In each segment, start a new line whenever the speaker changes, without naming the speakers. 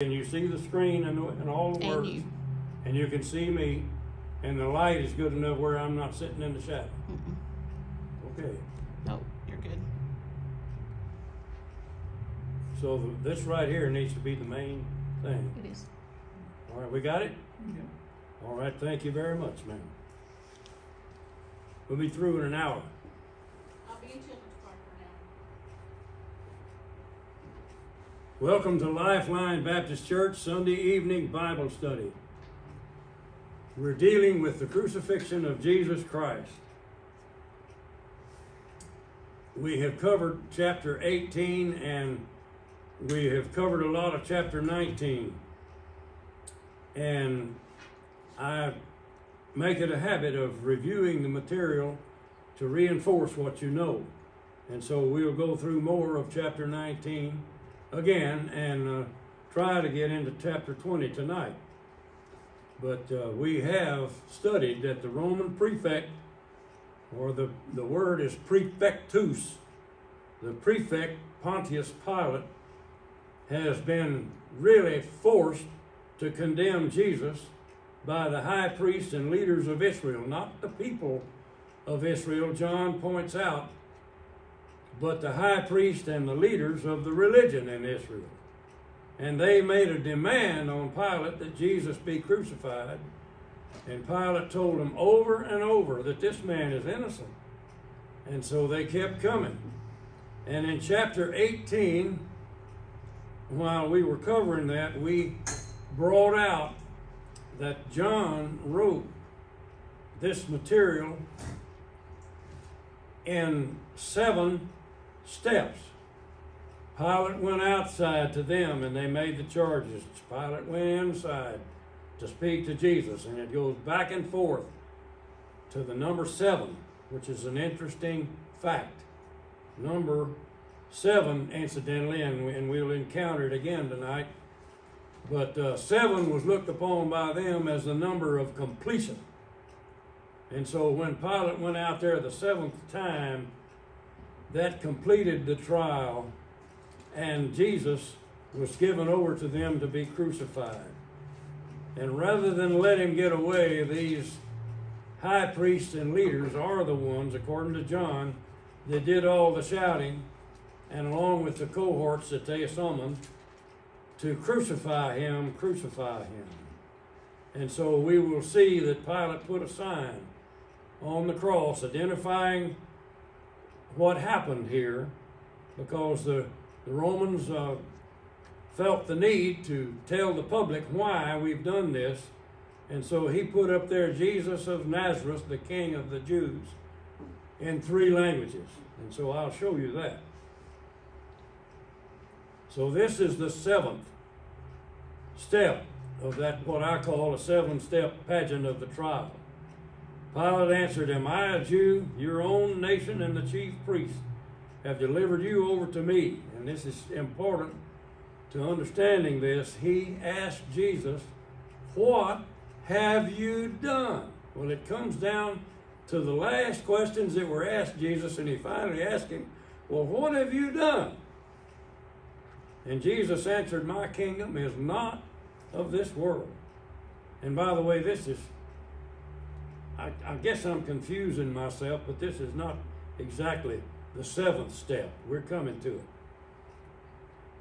and you see the screen and all the words, and you can see me, and the light is good enough where I'm not sitting in the shadow. Okay.
Nope, you're good.
So this right here needs to be the main thing.
It is.
All right, we got it?
Yeah.
All right, thank you very much, ma'am. We'll be through in an hour.
I'll be in Children's Park for now.
Welcome to Lifeline Baptist Church Sunday evening Bible study. We're dealing with the crucifixion of Jesus Christ. We have covered chapter 18 and we have covered a lot of chapter 19. And I make it a habit of reviewing the material to reinforce what you know. And so we'll go through more of chapter 19 again and try to get into chapter 20 tonight. But we have studied that the Roman prefect, or the word is prefectus, the prefect Pontius Pilate has been really forced to condemn Jesus by the high priests and leaders of Israel, not the people of Israel, John points out, but the high priest and the leaders of the religion in Israel. And they made a demand on Pilate that Jesus be crucified. And Pilate told them over and over that this man is innocent. And so they kept coming. And in chapter 18, while we were covering that, we brought out that John wrote this material in 7 steps. Pilate went outside to them and they made the charges. Pilate went inside to speak to Jesus, and it goes back and forth to the number 7, which is an interesting fact. Number 7, incidentally, and we'll encounter it again tonight, but 7 was looked upon by them as the number of completion. And so when Pilate went out there the 7th time, that completed the trial, and Jesus was given over to them to be crucified. And rather than let him get away, these high priests and leaders are the ones, according to John, that did all the shouting, and along with the cohorts that they summoned to crucify him, crucify him. And so we will see that Pilate put a sign on the cross identifying what happened here, because the Romans felt the need to tell the public why we've done this. And so he put up there Jesus of Nazareth, the King of the Jews, in 3 languages. And so I'll show you that. So this is the 7th step of that, what I call a 7-step pageant of the trial. Pilate answered, "Am I a Jew? Your own nation and the chief priests have delivered you over to me." And this is important to understanding this. He asked Jesus, "What have you done?" Well, it comes down to the last questions that were asked Jesus, and he finally asked him, "Well, what have you done?" And Jesus answered, "My kingdom is not of this world." And by the way, this is, I guess I'm confusing myself, but this is not exactly the 7th step. We're coming to it.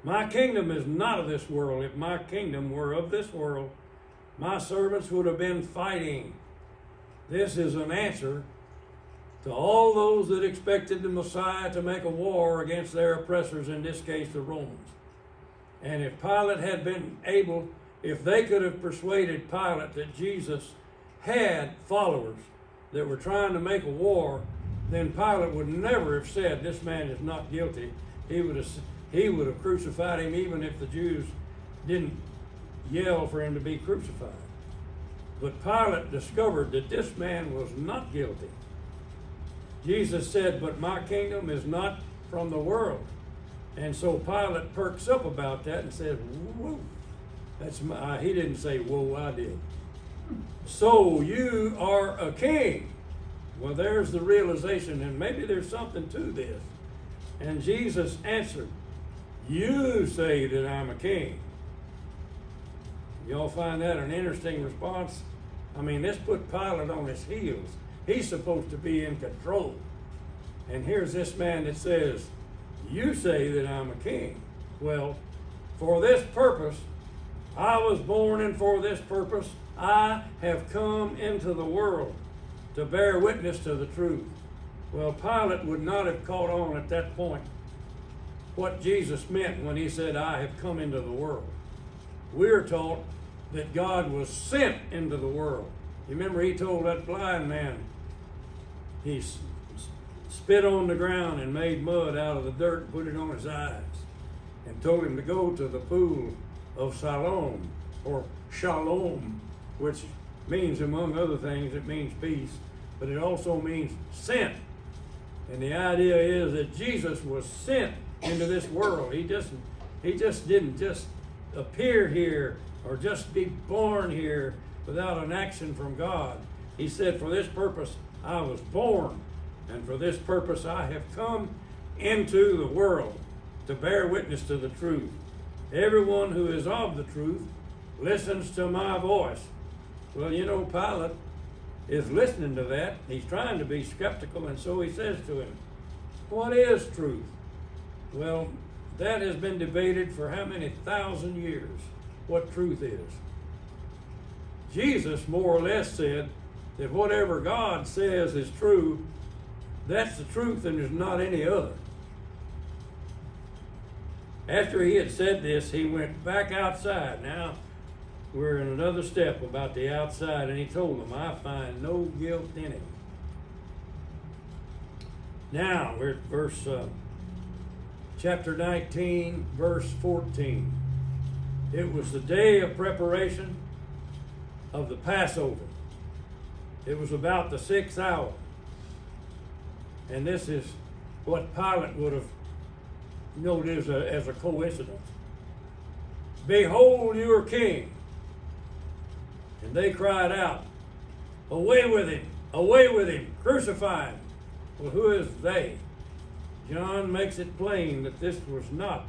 My kingdom is not of this world. If my kingdom were of this world, my servants would have been fighting. This is an answer to all those that expected the Messiah to make a war against their oppressors, in this case the Romans. And if Pilate had been able, if they could have persuaded Pilate that Jesus had followers that were trying to make a war, then Pilate would never have said, "This man is not guilty." He would have crucified him even if the Jews didn't yell for him to be crucified. But Pilate discovered that this man was not guilty. Jesus said, "But my kingdom is not from the world." And so Pilate perks up about that and said, "Whoa, he didn't say, whoa, I did. So you are a king." Well, there's the realization, and maybe there's something to this. And Jesus answered, "You say that I'm a king." Y'all find that an interesting response? I mean, this put Pilate on his heels. He's supposed to be in control. And here's this man that says, you say that I'm a king. Well, for this purpose I was born, and for this purpose I have come into the world, to bear witness to the truth. Well, Pilate would not have caught on at that point what Jesus meant when he said, I have come into the world. We're taught that God was sent into the world. You remember he told that blind man, he spit on the ground and made mud out of the dirt and put it on his eyes, and told him to go to the pool of Siloam, or Shalom, which means, among other things, it means peace, but it also means sent. And the idea is that Jesus was sent into this world. He just didn't just appear here or just be born here without an action from God. He said, for this purpose I was born, and for this purpose I have come into the world, to bear witness to the truth. Everyone who is of the truth listens to my voice. Well, you know, Pilate is listening to that. He's trying to be skeptical, and so he says to him, what is truth? Well, that has been debated for how many thousand years, what truth is. Jesus more or less said that whatever God says is true, that's the truth and there's not any other. After he had said this, he went back outside. Now, we're in another step about the outside, and he told them, I find no guilt in him. Now, we're at chapter 19, verse 14. It was the day of preparation of the Passover. It was about the 6th hour. And this is what Pilate would have noted as a coincidence. Behold your king. And they cried out, away with him, crucify him. Well, who is they? John makes it plain that this was not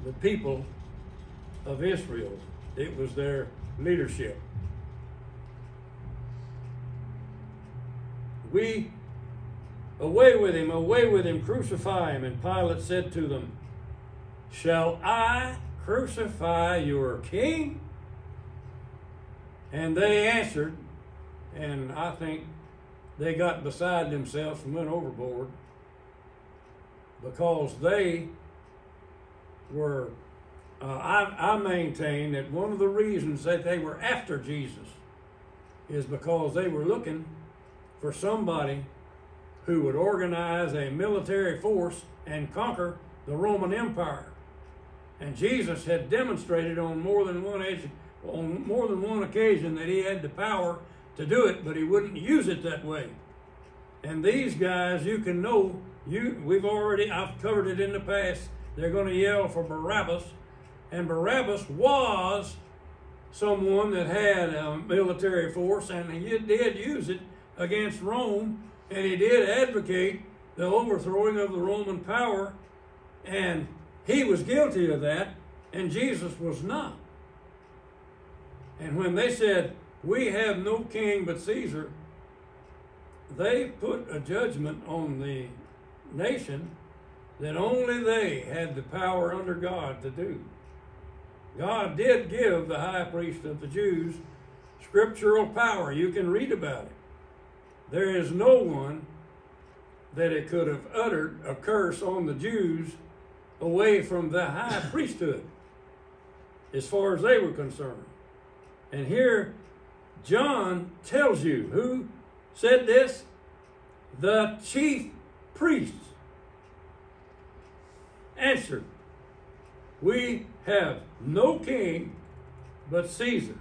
the people of Israel. It was their leadership. Away with him, crucify him. And Pilate said to them, shall I crucify your king? And they answered, and I think they got beside themselves and went overboard, because they were, I maintain that one of the reasons that they were after Jesus is because they were looking for somebody who would organize a military force and conquer the Roman Empire. And Jesus had demonstrated on more than one occasion that he had the power to do it, but he wouldn't use it that way. And these guys, you can know, I've covered it in the past, they're going to yell for Barabbas, and Barabbas was someone that had a military force, and he did use it against Rome, and he did advocate the overthrowing of the Roman power, and he was guilty of that, and Jesus was not. And when they said, we have no king but Caesar, they put a judgment on the nation that only they had the power under God to do. God did give the high priest of the Jews scriptural power. You can read about it. There is no one that it could have uttered a curse on the Jews away from the high priesthood, as far as they were concerned. And here, John tells you who said this? The chief priests answered, we have no king but Caesar.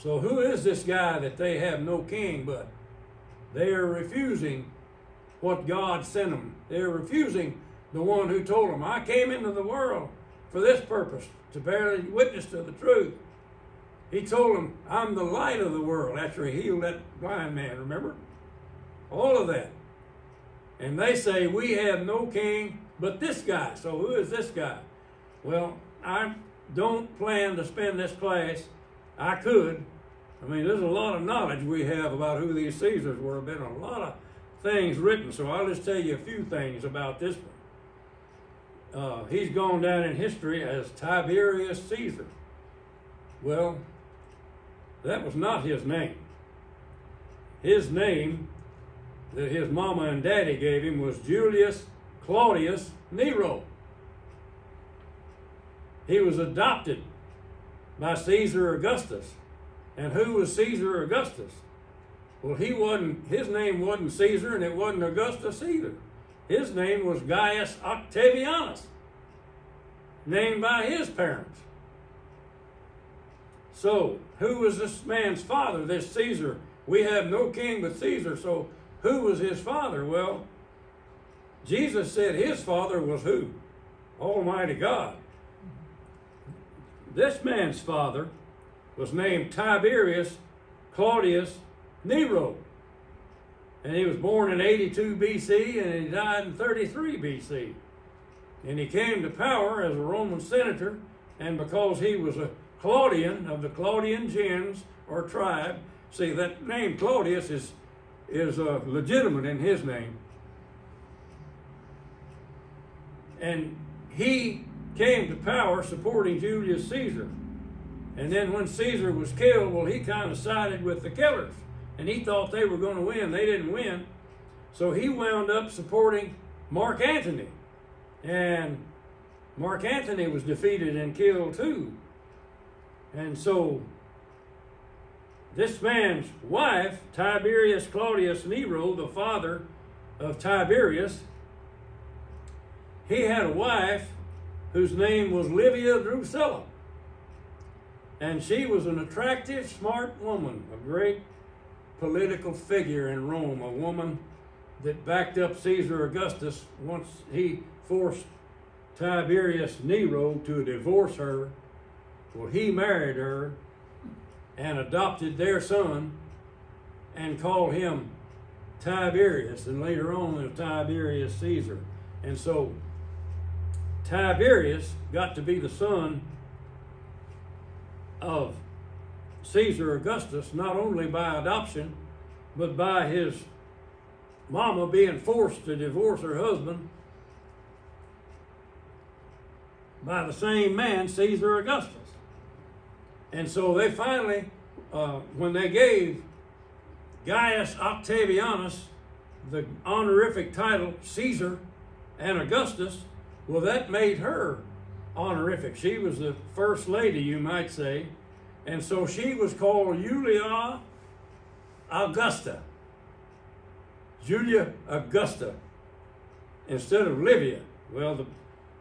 So who is this guy that they have no king but? They are refusing what God sent them. They are refusing the one who told them, I came into the world for this purpose, to bear witness to the truth. He told them, I'm the light of the world, after he healed that blind man, remember? All of that. And they say, we have no king but this guy. So who is this guy? Well, I don't plan to spend this class. I could. I mean, there's a lot of knowledge we have about who these Caesars were. Been a lot of things written, so I'll just tell you a few things about this one. He's gone down in history as Tiberius Caesar. Well, that was not his name. His name that his mama and daddy gave him was Julius Claudius Nero. He was adopted by Caesar Augustus. And who was Caesar Augustus? Well, his name wasn't Caesar, and it wasn't Augustus either. His name was Gaius Octavianus, named by his parents. So, who was this man's father, this Caesar? We have no king but Caesar, so who was his father? Well, Jesus said his father was who? Almighty God. This man's father was named Tiberius Claudius Nero. And he was born in 82 BC and he died in 33 BC. And he came to power as a Roman senator, and because he was a Claudian of the Claudian gens or tribe, see that name Claudius is legitimate in his name. And he came to power supporting Julius Caesar. And then when Caesar was killed, well, he kind of sided with the killers. And he thought they were going to win. They didn't win. So he wound up supporting Mark Antony. And Mark Antony was defeated and killed too. And so this man's wife, Tiberius Claudius Nero, the father of Tiberius, he had a wife whose name was Livia Drusilla. And she was an attractive, smart woman, a great political figure in Rome, a woman that backed up Caesar Augustus once he forced Tiberius Nero to divorce her. Well, he married her and adopted their son and called him Tiberius, and later on Tiberius Caesar. And so Tiberius got to be the son of Caesar Augustus, not only by adoption, but by his mama being forced to divorce her husband by the same man, Caesar Augustus. And so they finally, when they gave Gaius Octavianus the honorific title Caesar and Augustus, well, that made her honorific. She was the first lady, you might say. And so she was called Julia Augusta. Julia Augusta instead of Livia. Well,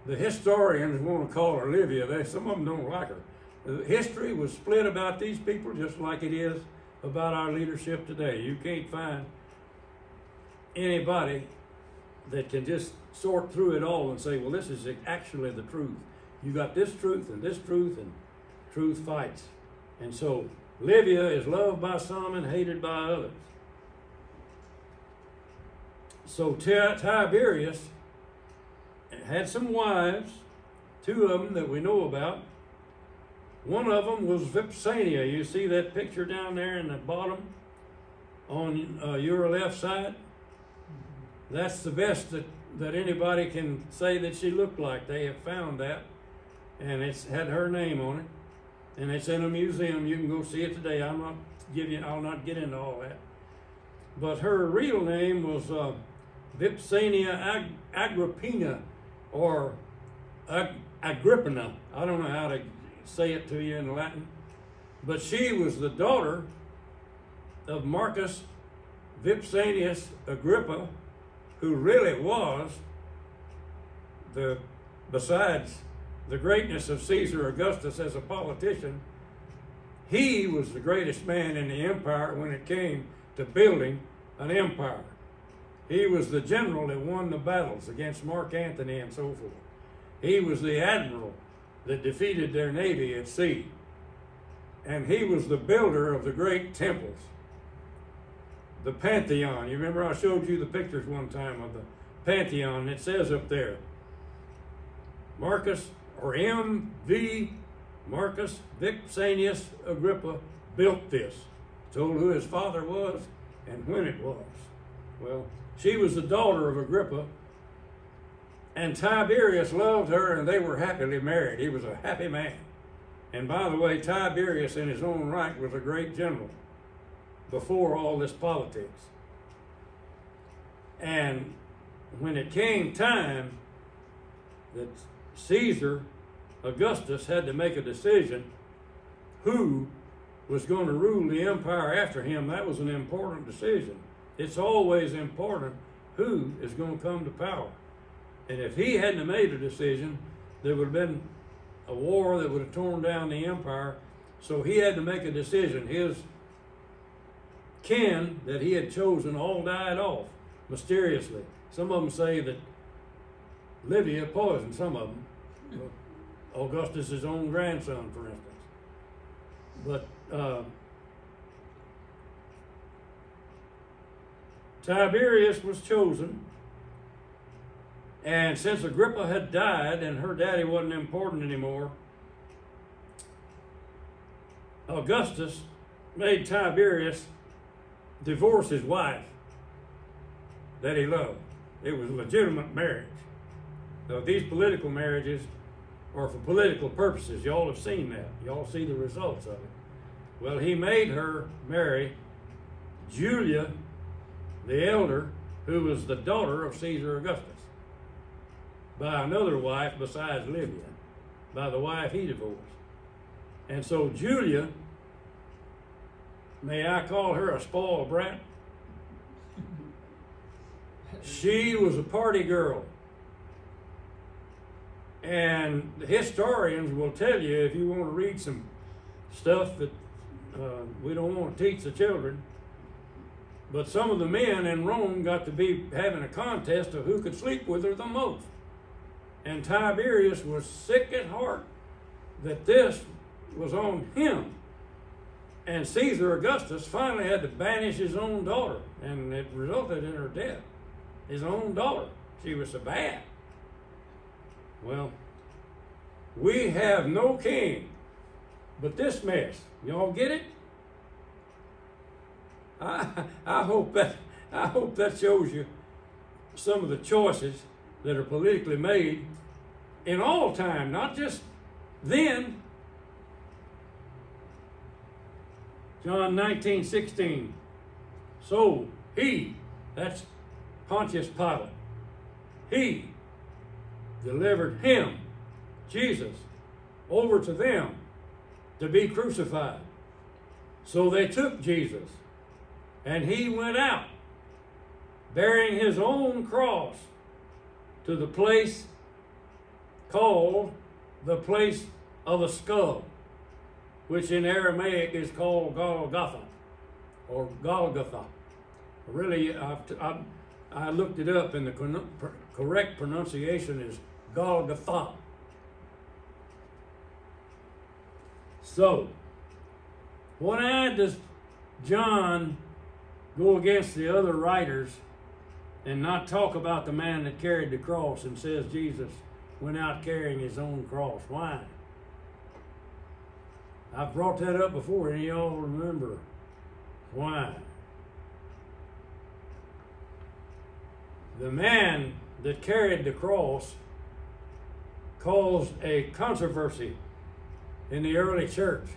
the historians want to call her Livia. Some of them don't like her. The history was split about these people just like it is about our leadership today. You can't find anybody that can just sort through it all and say, well, this is actually the truth. You got this truth, and truth fights. And so Livia is loved by some and hated by others. So Tiberius had some wives, two of them that we know about. One of them was Vipsania. You see that picture down there in the bottom on your left side? That's the best that anybody can say that she looked like. They have found that, and it's had her name on it, and it's in a museum. You can go see it today. I'll not get into all that. But her real name was Vipsania Agrippina, or Agrippina. I don't know how to say it to you in Latin, but she was the daughter of Marcus Vipsanius Agrippa, who really was besides the greatness of Caesar Augustus as a politician, he was the greatest man in the empire when it came to building an empire. He was the general that won the battles against Mark Antony and so forth. He was the admiral that defeated their navy at sea. And he was the builder of the great temples. the Pantheon. You remember I showed you the pictures one time of the Pantheon. It says up there, Marcus, or M.V. Marcus Vipsanius Agrippa built this. Told who his father was and when it was. Well, she was the daughter of Agrippa, and Tiberius loved her, and they were happily married. He was a happy man. And by the way, Tiberius in his own right was a great general before all this politics. And when it came time that Caesar Augustus had to make a decision who was going to rule the empire after him, that was an important decision. It's always important who is going to come to power. And if he hadn't made a decision, there would have been a war that would have torn down the empire. So he had to make a decision. His kin that he had chosen all died off mysteriously. Some of them say that Livia poisoned some of them. Augustus' own grandson, for instance. But Tiberius was chosen, and since Agrippa had died and her daddy wasn't important anymore, Augustus made Tiberius divorce his wife that he loved. It was a legitimate marriage. Now, these political marriages are for political purposes. Y'all have seen that. Y'all see the results of it. Well, he made her marry Julia, the elder, who was the daughter of Caesar Augustus, by another wife besides Livia, by the wife he divorced. And so Julia, may I call her a spoiled brat? She was a party girl. And the historians will tell you, if you want to read some stuff that we don't want to teach the children, but some of the men in Rome got to be having a contest of who could sleep with her the most. And Tiberius was sick at heart that this was on him. And Caesar Augustus finally had to banish his own daughter, and it resulted in her death. His own daughter. She was so bad. Well, we have no king but this mess. Y'all get it? I hope that shows you some of the choices that are politically made in all time, not just then. John 19:16. So he, that's Pontius Pilate, he delivered him, Jesus, over to them to be crucified. So they took Jesus, and he went out bearing his own cross to the place called the place of a skull, which in Aramaic is called Golgotha, or Golgotha. Really, I looked it up, and the correct pronunciation is Golgotha. So, why does John go against the other writers and not talk about the man that carried the cross and says Jesus went out carrying his own cross? Why? I've brought that up before. Any of y'all remember why? The man that carried the cross caused a controversy in the early church.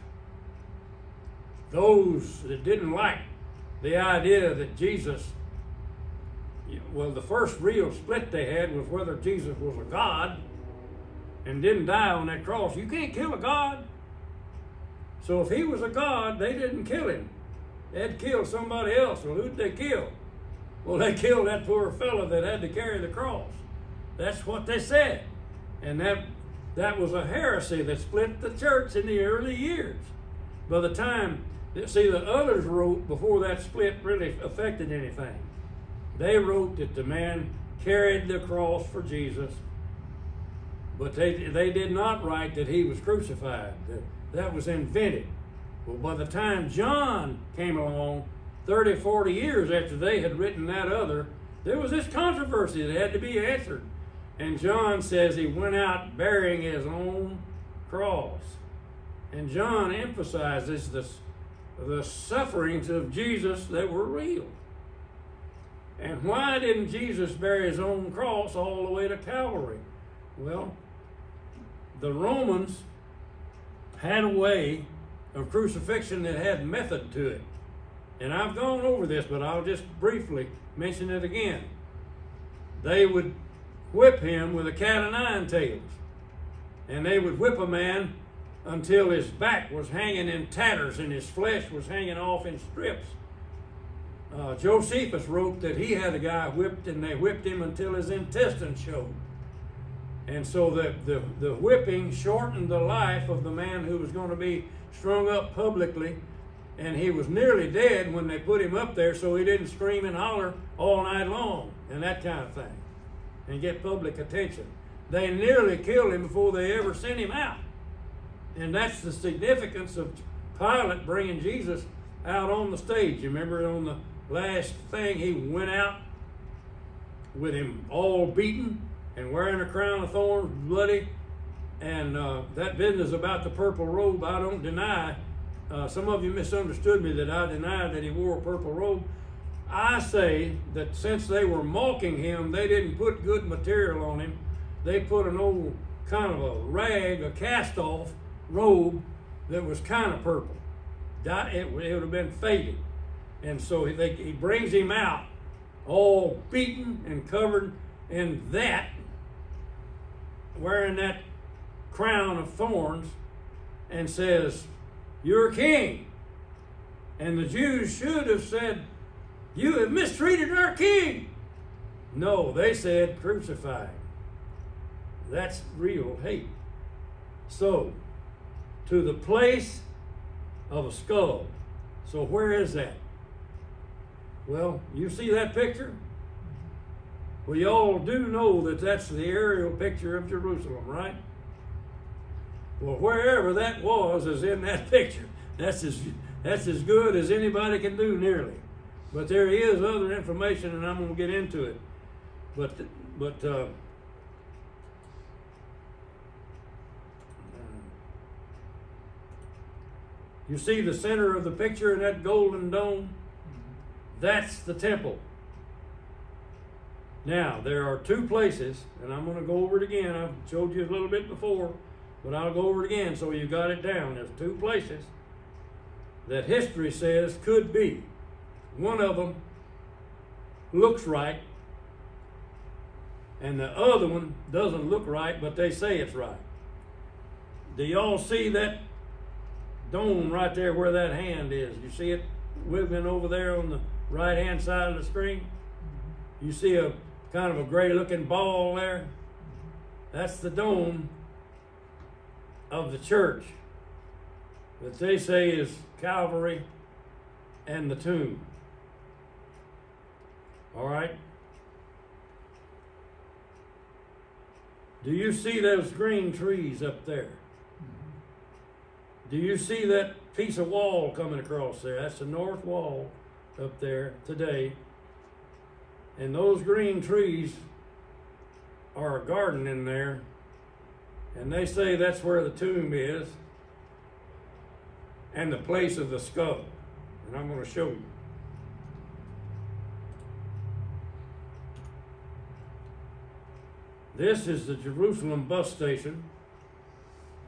Those that didn't like the idea that Jesus, well, the first real split they had was whether Jesus was a God and didn't die on that cross. You can't kill a God. So if he was a God, they didn't kill him. They had to kill somebody else. Well, who'd they kill? Well, they killed that poor fellow that had to carry the cross. That's what they said. And that was a heresy that split the church in the early years. By the time, see, the others wrote before that split really affected anything. They wrote that the man carried the cross for Jesus, but they did not write that he was crucified. That was invented. Well, by the time John came along, 30, 40 years after they had written that other, there was this controversy that had to be answered. And John says he went out bearing his own cross. And John emphasizes the sufferings of Jesus that were real. And why didn't Jesus bear his own cross all the way to Calvary? Well, the Romans had a way of crucifixion that had method to it. And I've gone over this, but I'll just briefly mention it again. They would whip him with a cat o' nine tails. And they would whip a man until his back was hanging in tatters and his flesh was hanging off in strips. Josephus wrote that he had a guy whipped, and they whipped him until his intestines showed. And so the whipping shortened the life of the man who was going to be strung up publicly, and he was nearly dead when they put him up there so he didn't scream and holler all night long and that kind of thing and get public attention. They nearly killed him before they ever sent him out. And that's the significance of Pilate bringing Jesus out on the stage. You remember on the last thing, he went out with him all beaten and wearing a crown of thorns, bloody. And that business about the purple robe, I don't deny. Some of you misunderstood me that I denied that he wore a purple robe. I say that since they were mocking him, they didn't put good material on him. They put an old kind of a rag, a cast-off robe that was kind of purple. It would have been faded. And so he brings him out all beaten and covered in that, wearing that crown of thorns, and says, "You're king." And the Jews should have said, "You have mistreated our king." No, they said, "Crucify him." That's real hate. So, to the place of a skull. So where is that? Well, you see that picture? Well, you all do know that that's the aerial picture of Jerusalem, right? Well, wherever that was is in that picture. That's as good as anybody can do, nearly. But there is other information, and I'm going to get into it. But you see the center of the picture in that golden dome? That's the temple. Now, there are two places, and I'm going to go over it again. I've showed you a little bit before, but I'll go over it again so you got it down. There's two places that history says could be. One of them looks right, and the other one doesn't look right, but they say it's right. Do y'all see that dome right there where that hand is? You see it wiggling over there on the right-hand side of the screen? You see a kind of a gray-looking ball there? That's the dome of the church that they say is Calvary and the tomb. All right? Do you see those green trees up there? Do you see that piece of wall coming across there? That's the north wall up there today. And those green trees are a garden in there. And they say that's where the tomb is and the place of the skull. And I'm going to show you. This is the Jerusalem bus station.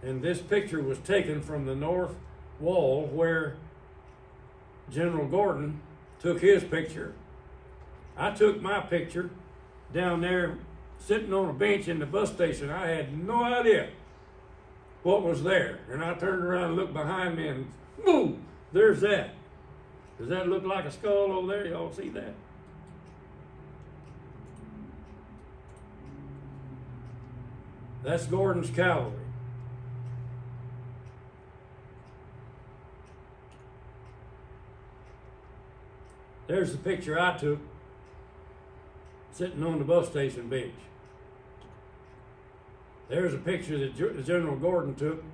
And this picture was taken from the north wall where General Gordon took his picture. I took my picture down there sitting on a bench in the bus station. I had no idea what was there. And I turned around and looked behind me and boom, there's that. Does that look like a skull over there? Y'all see that? That's Gordon's cavalry. There's the picture I took sitting on the bus station bench. There's a picture that General Gordon took,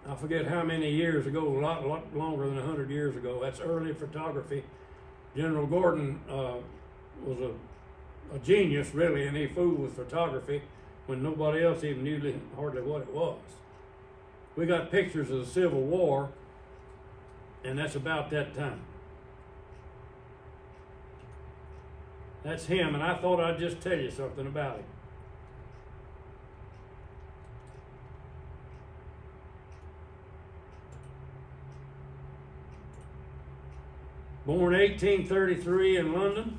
I forget how many years ago, a lot longer than 100 years ago. That's early photography General Gordon was a genius, really, and he fooled with photography when nobody else even knew hardly what it was. We got pictures of the Civil War, and that's about that time. That's him, and I thought I'd just tell you something about him. Born 1833 in London,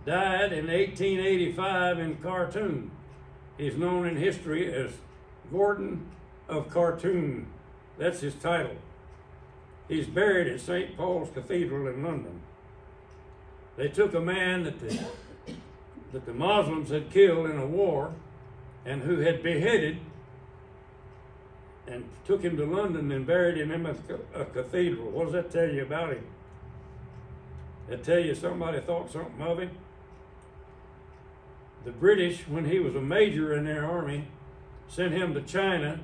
died in 1885 in Khartoum. He's known in history as Gordon of Khartoum. That's his title. He's buried at St. Paul's Cathedral in London. They took a man that the Muslims had killed in a war and who had beheaded, and took him to London and buried him in a cathedral. What does that tell you about him? That tell you somebody thought something of him? The British, when he was a major in their army, sent him to China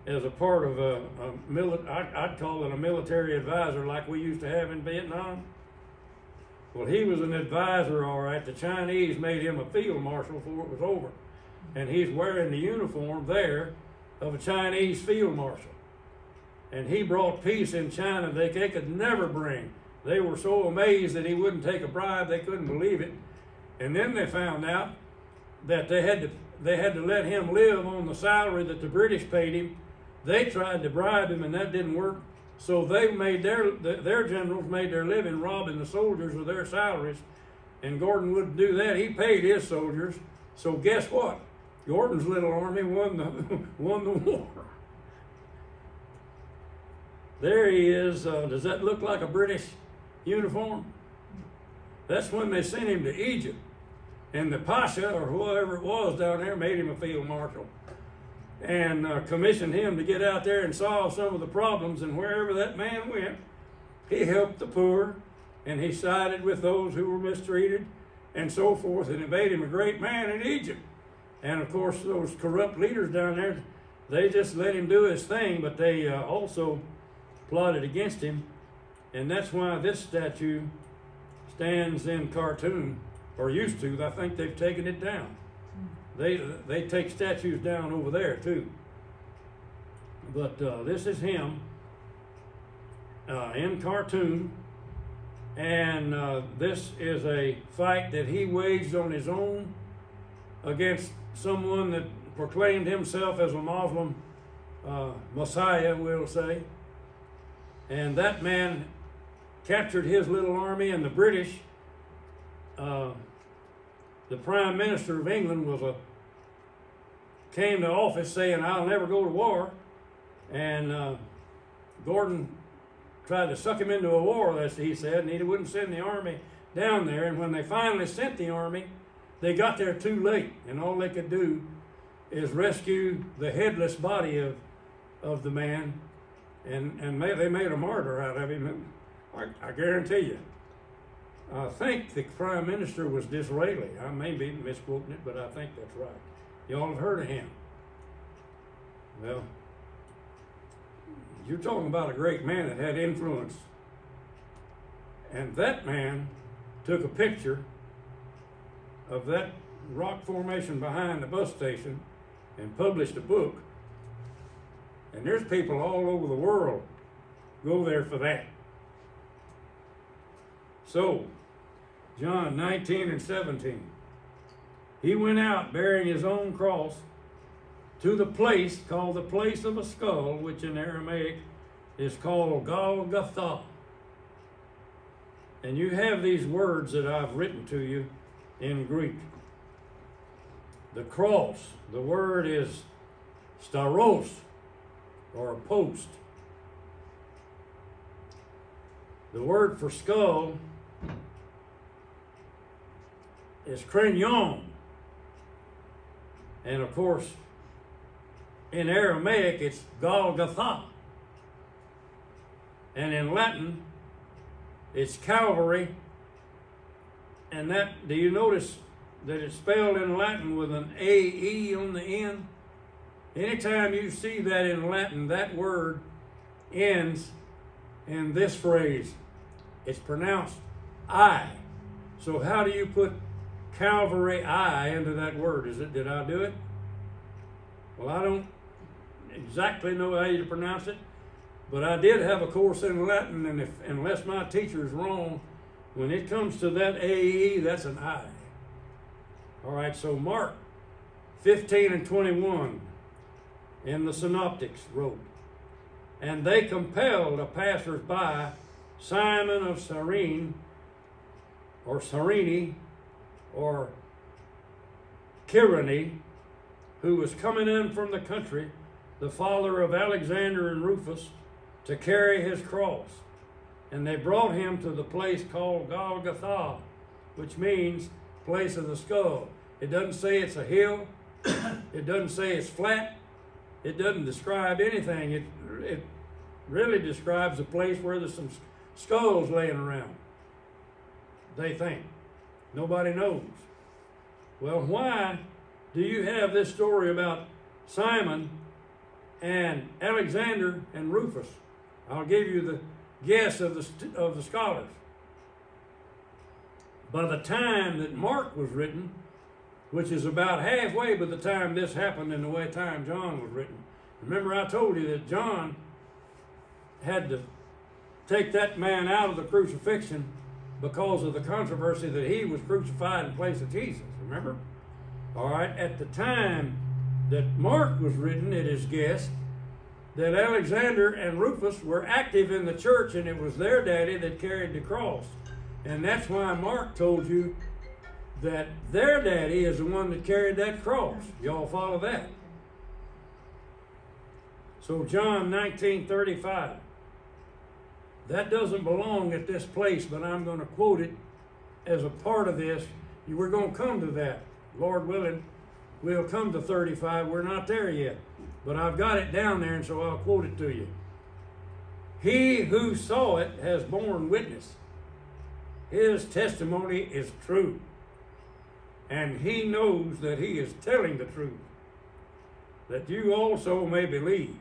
as a part of I'd call it a military advisor like we used to have in Vietnam. Well, he was an advisor, all right. The Chinese made him a field marshal before it was over. And he's wearing the uniform there of a Chinese field marshal. And he brought peace in China they could never bring. They were so amazed that he wouldn't take a bribe, they couldn't believe it. And then they found out that they had to let him live on the salary that the British paid him. They tried to bribe him, and that didn't work. So they made their generals made their living robbing the soldiers of their salaries. And Gordon wouldn't do that. He paid his soldiers. So guess what? Gordon's little army won the war. There he is. Does that look like a British uniform? That's when they sent him to Egypt. And the Pasha, or whoever it was down there, made him a field marshal. And commissioned him to get out there and solve some of the problems. And wherever that man went, he helped the poor, and he sided with those who were mistreated, and so forth. And it made him a great man in Egypt. And of course, those corrupt leaders down there, they just let him do his thing, but they also plotted against him. And that's why this statue stands in Khartoum, or used to. I think they've taken it down. They take statues down over there too. But this is him in Khartoum, and this is a fight that he waged on his own against someone that proclaimed himself as a Muslim Messiah, we'll say. And that man captured his little army, and the British, the Prime Minister of England came to office saying, "I'll never go to war." And Gordon tried to suck him into a war, as he said, and he wouldn't send the army down there. And when they finally sent the army, they got there too late, and all they could do is rescue the headless body of the man, and they made a martyr out of him. And I guarantee you, I think the Prime Minister was Disraeli. I may be misquoting it, but I think that's right. Y'all have heard of him. Well, you're talking about a great man that had influence. And that man took a picture of that rock formation behind the bus station and published a book. And there's people all over the world go there for that. So, John 19 and 17. He went out bearing his own cross to the place called the place of a skull, which in Aramaic is called Golgotha. And you have these words that I've written to you in Greek. The cross, the word is staros, or a post. The word for skull is cranion. And of course, in Aramaic, it's Golgotha. And in Latin, it's Calvary. And that, do you notice that it's spelled in Latin with an A-E on the end? Anytime you see that in Latin, that word ends in this phrase. It's pronounced I. So how do you put Calvary I into that word? Did I do it? Well, I don't exactly know how you pronounce it, but I did have a course in Latin, and unless my teacher is wrong, when it comes to that AE, that's an I. All right, so Mark 15 and 21 in the Synoptics wrote, and they compelled a passers-by, Simon of Cyrene, or Cyrene, or Kyrene, who was coming in from the country, the father of Alexander and Rufus, to carry his cross. And they brought him to the place called Golgotha, which means place of the skull. It doesn't say it's a hill. It doesn't say it's flat. It doesn't describe anything. It really describes a place where there's some skulls laying around. They think. Nobody knows. Well, why do you have this story about Simon and Alexander and Rufus? I'll give you the guess of the scholars. By the time that Mark was written, which is about halfway by the time this happened in the way time John was written. Remember I told you that John had to take that man out of the crucifixion because of the controversy that he was crucified in place of Jesus, remember? All right, at the time that Mark was written, it is guessed that Alexander and Rufus were active in the church, and it was their daddy that carried the cross. And that's why Mark told you that their daddy is the one that carried that cross. Y'all follow that? So John 19:35. That doesn't belong at this place, but I'm going to quote it as a part of this. We're going to come to that. Lord willing, we'll come to 35. We're not there yet. But I've got it down there, and so I'll quote it to you. He who saw it has borne witness. His testimony is true. And he knows that he is telling the truth, that you also may believe.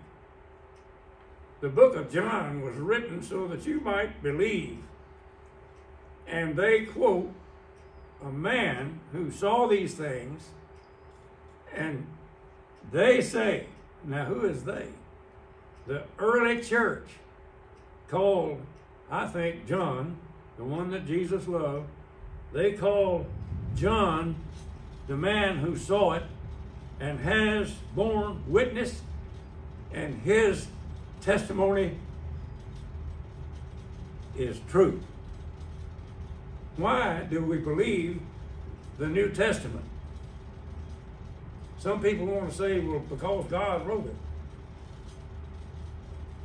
The book of John was written so that you might believe. And they quote a man who saw these things, and they say, now who is they? The early church called, I think, John, the one that Jesus loved, they called John the man who saw it and has borne witness, and his testimony is true. Why do we believe the New Testament? Some people want to say, well, because God wrote it.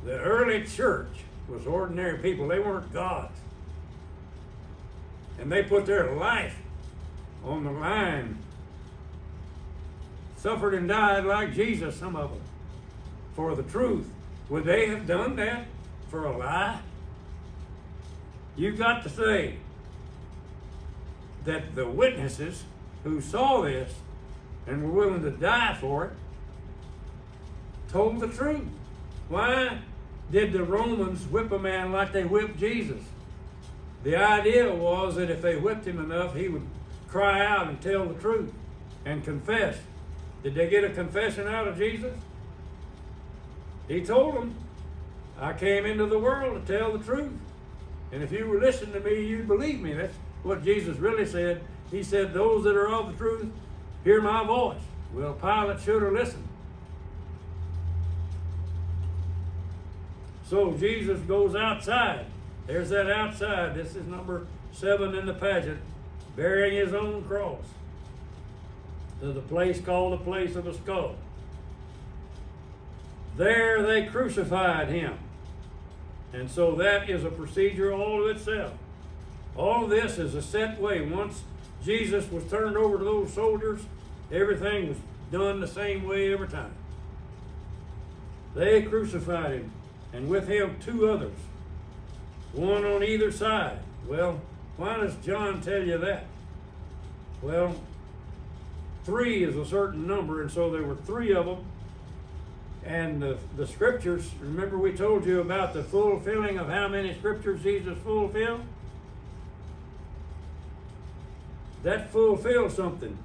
The early church was ordinary people. They weren't gods. And they put their life on the line. Suffered and died like Jesus, some of them, for the truth. Would they have done that for a lie? You've got to say that the witnesses who saw this and were willing to die for it told the truth. Why did the Romans whip a man like they whipped Jesus? The idea was that if they whipped him enough, he would cry out and tell the truth and confess. Did they get a confession out of Jesus? He told them, I came into the world to tell the truth. And if you were listening to me, you'd believe me. That's what Jesus really said. He said, those that are of the truth, hear my voice. Well, Pilate should have listened. So Jesus goes outside. There's that outside. This is number 7 in the pageant, bearing his own cross to the place called the place of the skull. There they crucified him. And so that is a procedure all of itself. All of this is a set way. Once Jesus was turned over to those soldiers, everything was done the same way every time. They crucified him, and with him 2 others, one on either side. Well, why does John tell you that? Well, 3 is a certain number, and so there were 3 of them. And the scriptures, remember we told you about the fulfilling of how many scriptures Jesus fulfilled? that fulfilled something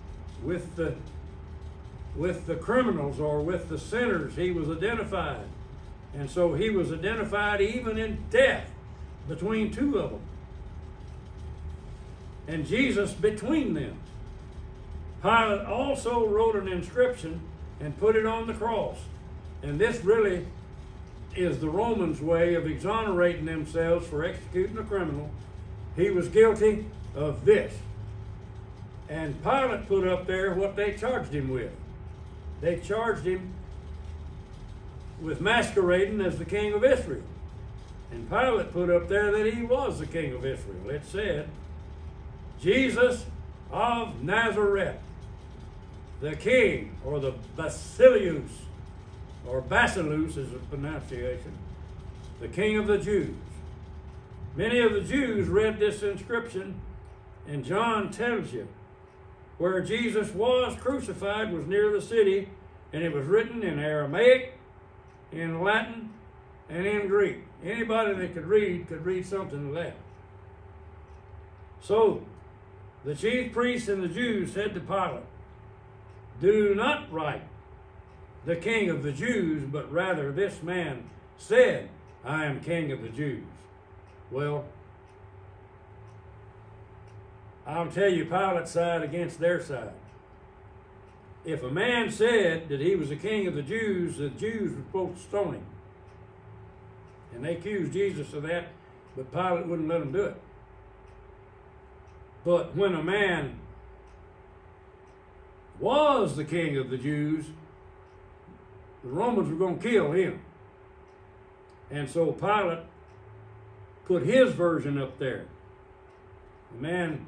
with the criminals or with the sinners. He was identified. And so he was identified even in death between two of them. And Jesus between them. Pilate also wrote an inscription and put it on the cross. And this really is the Romans' way of exonerating themselves for executing a criminal. He was guilty of this. And Pilate put up there what they charged him with. They charged him with masquerading as the king of Israel. And Pilate put up there that he was the king of Israel. It said, Jesus of Nazareth, the king, or the Basileus, or Basileus is the pronunciation, the king of the Jews. Many of the Jews read this inscription, and John tells you where Jesus was crucified was near the city, and it was written in Aramaic, in Latin, and in Greek. Anybody that could read something of that. So, the chief priests and the Jews said to Pilate, do not write the king of the Jews, but rather this man said, I am king of the Jews. Well, I'll tell you Pilate's side against their side. If a man said that he was the king of the Jews were supposed to stone him. And they accused Jesus of that, but Pilate wouldn't let them do it. But when a man was the king of the Jews, the Romans were going to kill him. And so Pilate put his version up there. The man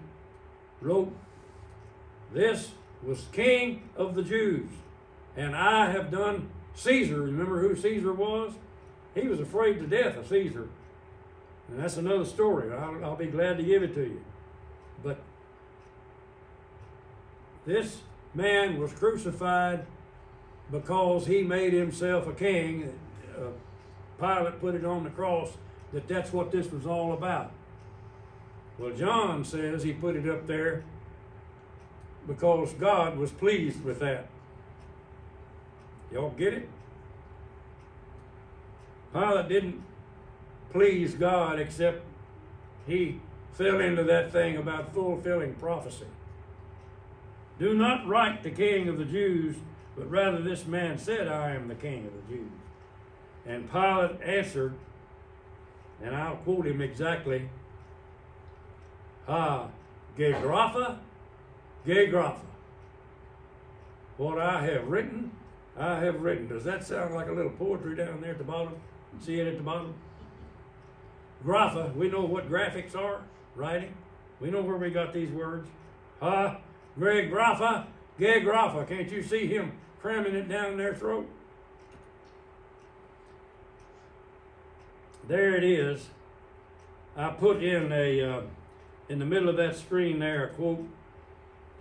wrote, this was king of the Jews, and I have done Caesar. Remember who Caesar was? He was afraid to death of Caesar. And that's another story. I'll be glad to give it to you. But this man was crucified because he made himself a king. Pilate put it on the cross that that's what this was all about. Well, John says he put it up there because God was pleased with that. Y'all get it? Pilate didn't please God except he fell into that thing about fulfilling prophecy. Do not write the king of the Jews, but rather this man said, I am the king of the Jews. And Pilate answered, and I'll quote him exactly, Gegrapha, Gegrapha. What I have written, I have written. Does that sound like a little poetry down there at the bottom? See it at the bottom? Grapha, we know what graphics are, writing. We know where we got these words. Gegrapha, Gegrapha. Can't you see him cramming it down their throat? There it is. I put in the middle of that screen there a quote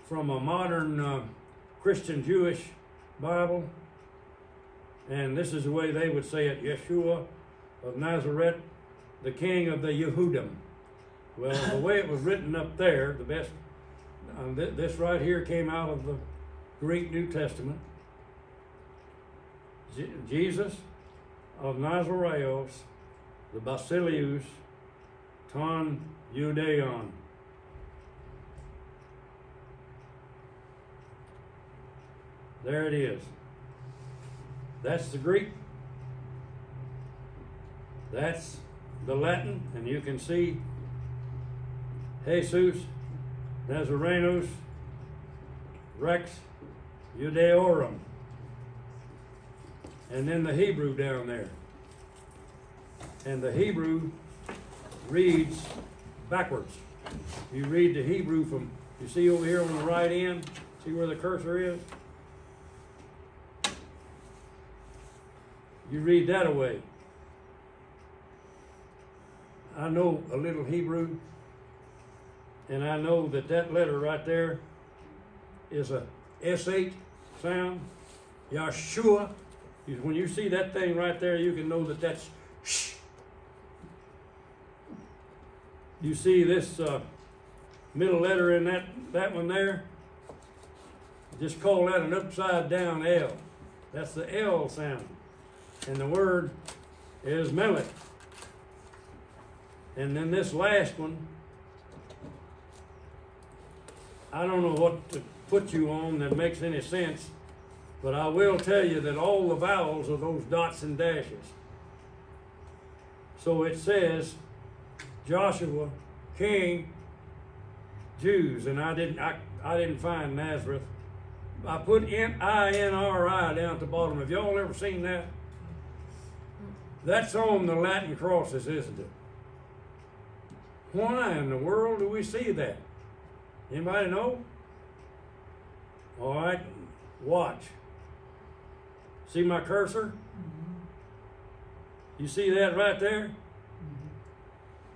from a modern Christian Jewish Bible. And this is the way they would say it, Yeshua of Nazareth, the king of the Yehudim. Well, the way it was written up there, the best, this right here came out of the Greek New Testament. Jesus of Nazareos, the Basileus, ton Judeon. There it is. That's the Greek. That's the Latin, and you can see Jesus Nazarenus Rex Judeorum. And then the Hebrew down there. And the Hebrew reads backwards. You read the Hebrew from, you see over here on the right end, see where the cursor is? You read that away. I know a little Hebrew, and I know that that letter right there is a SH sound, Yeshua. When you see that thing right there, you can know that that's sh. You see this middle letter in that one there, just call that an upside down L. That's the L sound. And the word is Melech. And then this last one, I don't know what to put you on that makes any sense, but I will tell you that all the vowels are those dots and dashes. So it says Joshua, King, Jews, and I didn't find Nazareth. I put INRI down at the bottom. Have y'all ever seen that? That's on the Latin crosses, isn't it? Why in the world do we see that? Anybody know? All right, watch. See my cursor? You see that right there?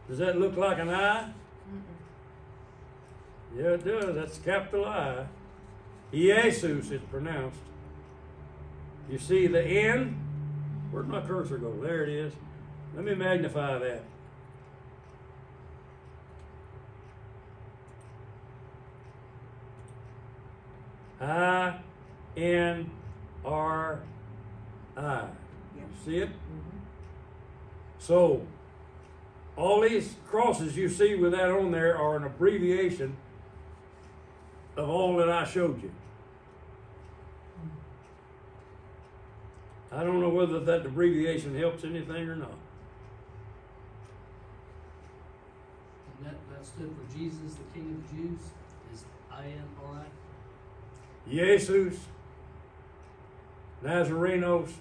Does that look like an I? Yeah, it does. That's capital I. Jesus is pronounced. You see the N? Where'd my cursor go? There it is. Let me magnify that. I-N-R-I. See it? So, all these crosses you see with that on there are an abbreviation of all that I showed you. I don't know whether that abbreviation helps anything or not.
And that stood for Jesus, the King of the Jews, is I-N-R-I?
Jesus, Nazarenos,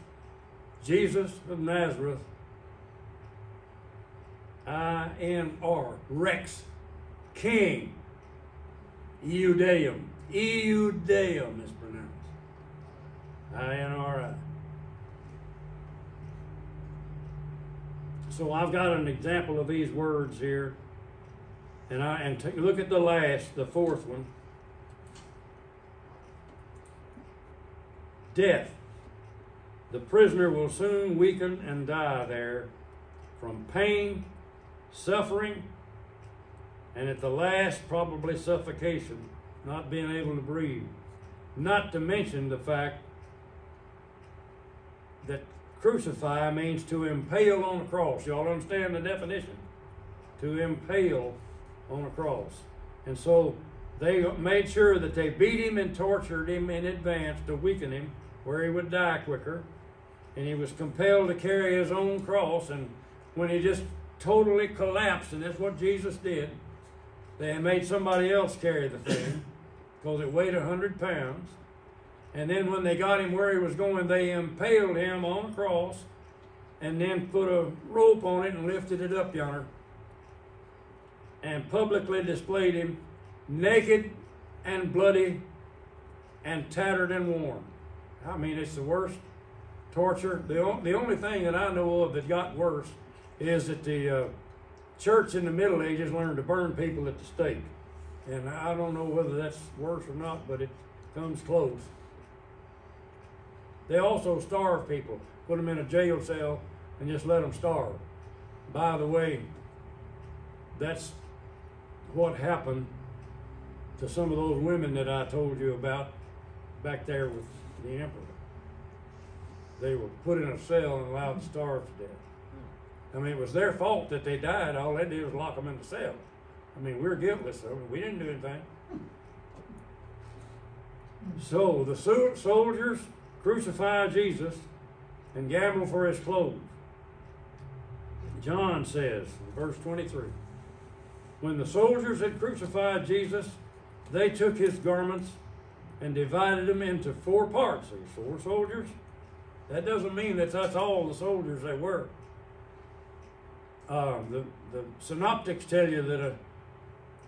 Jesus of Nazareth, I-N-R, Rex, King, Eudeum. Eudeum is pronounced. I-N-R-I. So I've got an example of these words here, and look at the last, the fourth one. Death. The prisoner will soon weaken and die there from pain, suffering, and at the last, probably suffocation, not being able to breathe. Not to mention the fact that crucify means to impale on a cross. Y'all understand the definition? To impale on a cross. And so they made sure that they beat him and tortured him in advance to weaken him, where he would die quicker. And he was compelled to carry his own cross. And when he just totally collapsed, and that's what Jesus did, they made somebody else carry the thing because it weighed 100 pounds. And then when they got him where he was going, they impaled him on the cross and then put a rope on it and lifted it up yonder and publicly displayed him naked and bloody and tattered and worn. I mean, it's the worst torture. The only thing that I know of that got worse is that the church in the Middle Ages learned to burn people at the stake. And I don't know whether that's worse or not, but it comes close. They also starve people, put them in a jail cell and just let them starve. By the way, that's what happened to some of those women that I told you about back there with the emperor. They were put in a cell and allowed to starve to death. I mean, it was their fault that they died. All they did was lock them in the cell. I mean, we're guiltless, so we didn't do anything. So the soldiers crucify Jesus and gamble for his clothes. John says, in verse 23, when the soldiers had crucified Jesus, they took his garments and divided them into 4 parts. There's 4 soldiers. That doesn't mean that that's all the soldiers they were. The synoptics tell you that a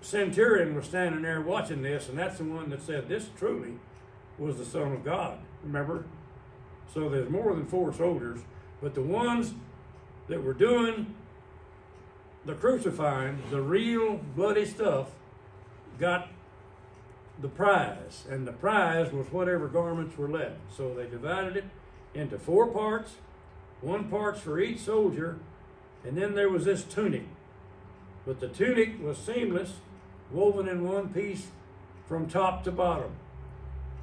centurion was standing there watching this, and that's the one that said this truly was the Son of God. Remember? So there's more than 4 soldiers, but the ones that were doing the crucifying, the real bloody stuff, got the prize, and the prize was whatever garments were left. So they divided it into 4 parts, 1 part for each soldier, and then there was this tunic. But the tunic was seamless, woven in one piece from top to bottom.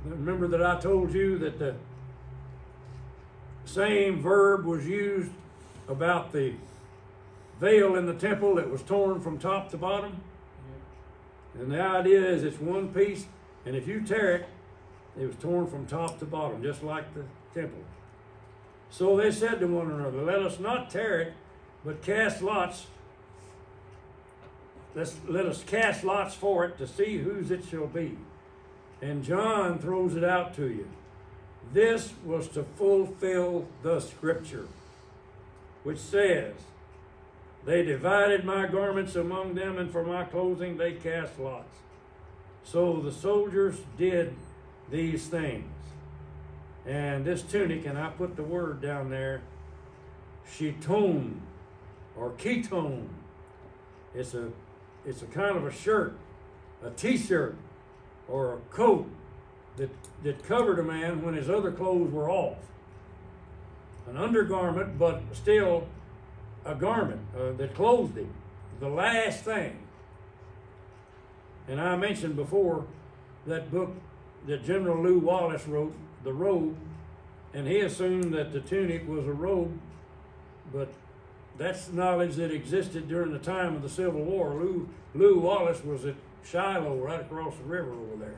Remember that I told you that the same verb was used about the veil in the temple that was torn from top to bottom? And the idea is it's one piece, and if you tear it, it was torn from top to bottom, just like the temple. So they said to one another, let us not tear it, but cast lots. Let us cast lots for it to see whose it shall be. And John throws it out to you. This was to fulfill the scripture, which says, they divided my garments among them, and for my clothing they cast lots. So the soldiers did these things. And this tunic, and I put the word down there, chiton or ketone. It's a kind of a shirt, a t-shirt, or a coat that covered a man when his other clothes were off. An undergarment, but still a garment that clothed him. The last thing. And I mentioned before that book that General Lew Wallace wrote, The Robe, and he assumed that the tunic was a robe, but that's knowledge that existed during the time of the Civil War. Lew Wallace was at Shiloh, right across the river over there.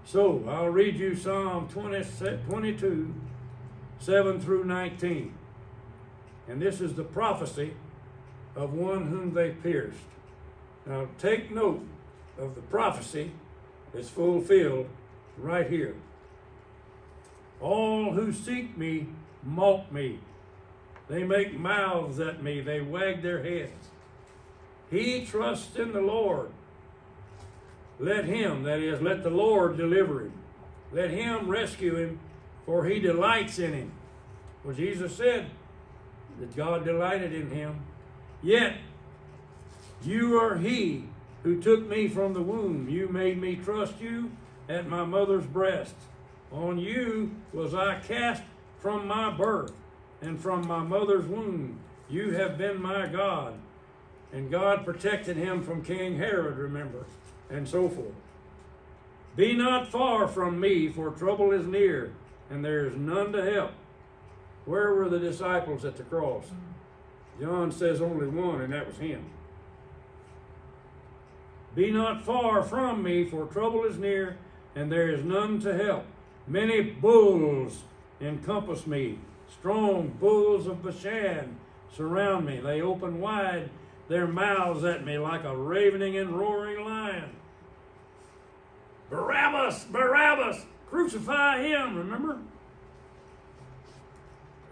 So, I'll read you Psalm 22, 7 through 19. And this is the prophecy of one whom they pierced. Now, take note of the prophecy that's fulfilled right here. All who seek me mock me. They make mouths at me. They wag their heads. He trusts in the Lord. Let him, that is, let the Lord deliver him. Let him rescue him, for he delights in him. Well, Jesus said that God delighted in him. Yet, you are he who took me from the womb. You made me trust you at my mother's breast. On you was I cast from my birth, and from my mother's womb. You have been my God. And God protected him from King Herod, remember, and so forth. Be not far from me, for trouble is near, and there is none to help. Where were the disciples at the cross? John says only one, and that was him. Be not far from me, for trouble is near, and there is none to help. Many bulls encompass me. Strong bulls of Bashan surround me. They open wide their mouths at me like a ravening and roaring lion. Barabbas, Barabbas, crucify him, remember?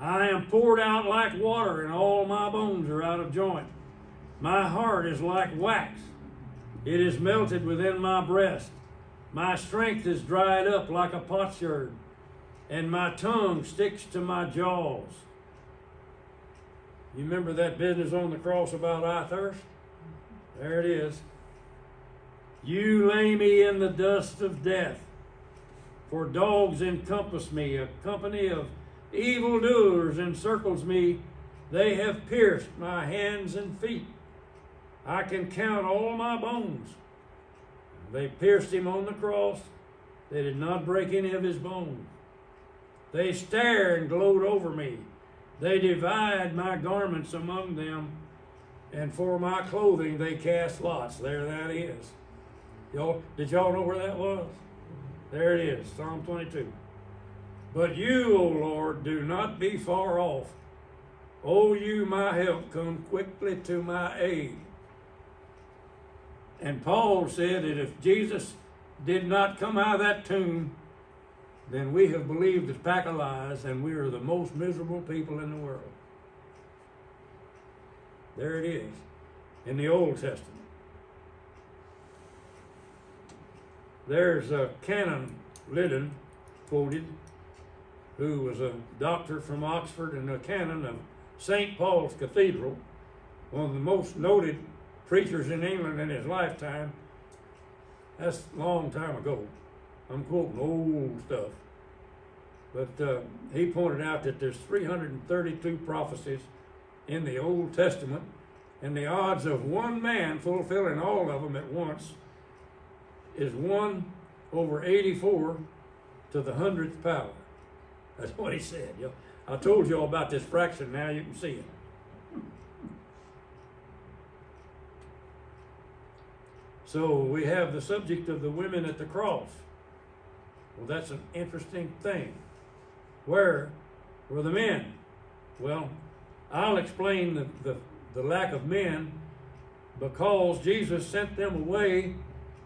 I am poured out like water, and all my bones are out of joint. My heart is like wax. It is melted within my breast. My strength is dried up like a potsherd, and my tongue sticks to my jaws. You remember that business on the cross about I thirst? There it is. You lay me in the dust of death, for dogs encompass me. A company of evildoers encircles me. They have pierced my hands and feet. I can count all my bones. They pierced him on the cross. They did not break any of his bones. They stare and gloat over me. They divide my garments among them, and for my clothing they cast lots. There that is. Did y'all know where that was? There it is, Psalm 22. But you, O Lord, do not be far off. O you, my help, come quickly to my aid. And Paul said that if Jesus did not come out of that tomb, then we have believed a pack of lies, and we are the most miserable people in the world. There it is, in the Old Testament. There's Canon Liddon quoted, who was a doctor from Oxford and a canon of St. Paul's Cathedral, one of the most noted preachers in England in his lifetime. That's a long time ago. I'm quoting old stuff. But he pointed out that there's 332 prophecies in the Old Testament And the odds of one man fulfilling all of them at once is 1 over 84 to the 100th power. That's what he said. I told you all about this fraction, now you can see it. So we have the subject of the women at the cross. Well, that's an interesting thing. Where were the men? Well, I'll explain the lack of men because Jesus sent them away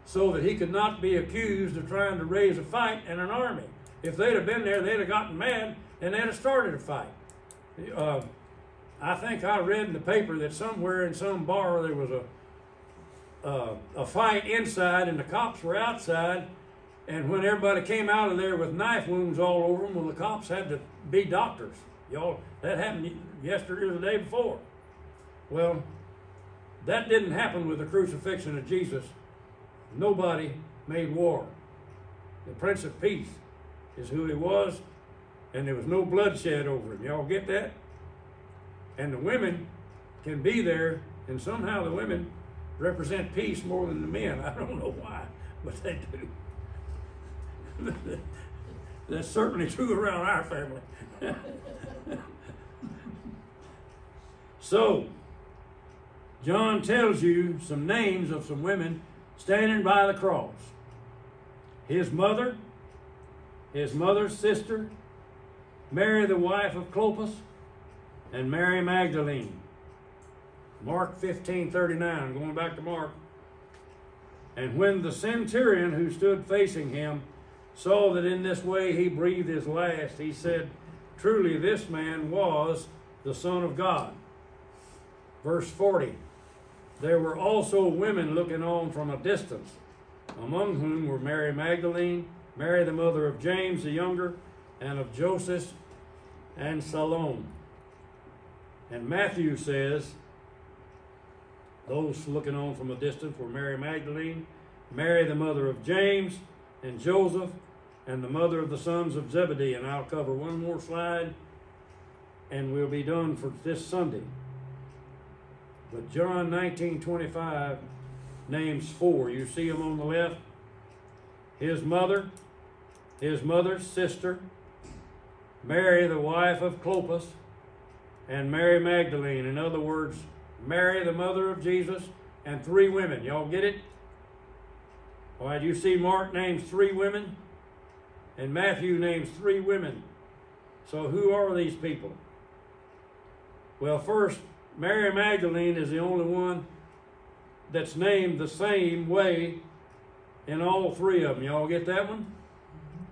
so that he could not be accused of trying to raise a fight in an army. If they'd have been there, they'd have gotten mad and they'd have started a fight. I think I read in the paper that somewhere in some bar there was a fight inside and the cops were outside, and when everybody came out of there with knife wounds all over them, well, the cops had to be doctors. Y'all, that happened yesterday or the day before. Well, that didn't happen with the crucifixion of Jesus. Nobody made war. The Prince of Peace is who he was, and there was no bloodshed over him. Y'all get that? And the women can be there, and somehow the women represent peace more than the men. I don't know why, but they do. That's certainly true around our family. So, John tells you some names of some women standing by the cross. His mother, his mother's sister, Mary the wife of Clopas, and Mary Magdalene. Mark 15:39, going back to Mark. And when the centurion who stood facing him saw that in this way he breathed his last, he said, "Truly this man was the Son of God." Verse 40, there were also women looking on from a distance, among whom were Mary Magdalene, Mary the mother of James the younger, and of Joseph and Salome. And Matthew says, those looking on from a distance were Mary Magdalene, Mary the mother of James and Joseph, and the mother of the sons of Zebedee. And I'll cover one more slide, and we'll be done for this Sunday. But John 19:25 names 4. You see them on the left. His mother, his mother's sister, Mary the wife of Clopas, and Mary Magdalene. In other words, Mary the mother of Jesus and 3 women. Y'all get it? All right, you see Mark names 3 women, and Matthew names 3 women. So who are these people? Well, first, Mary Magdalene is the only one that's named the same way in all 3 of them. Y'all get that one?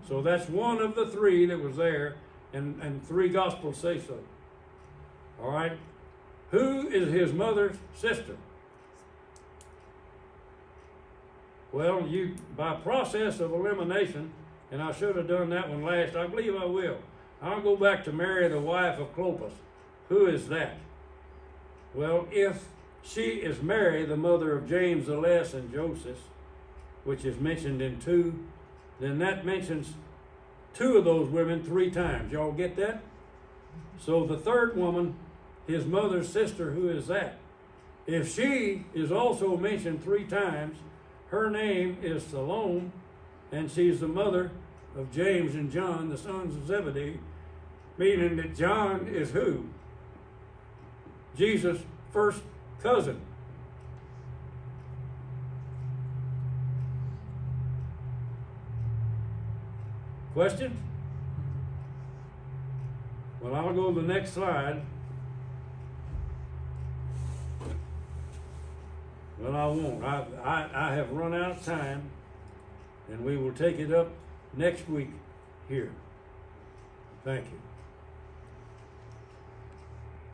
So that's one of the 3 that was there, and 3 Gospels say so. All right? Who is his mother's sister? Well, you, by process of elimination, and I should have done that one last, I believe I will. I'll go back to Mary, the wife of Clopas. Who is that? Well, if she is Mary, the mother of James the Less and Joseph, which is mentioned in 2, then that mentions 2 of those women 3 times. Y'all get that? So the 3rd woman, his mother's sister, who is that? If she is also mentioned 3 times, her name is Salome, and she's the mother of James and John, the sons of Zebedee, meaning that John is who? Jesus' first cousin. Questions? Well, I'll go to the next slide. Well, I won't. I have run out of time, and we will take it up next week here. Thank you.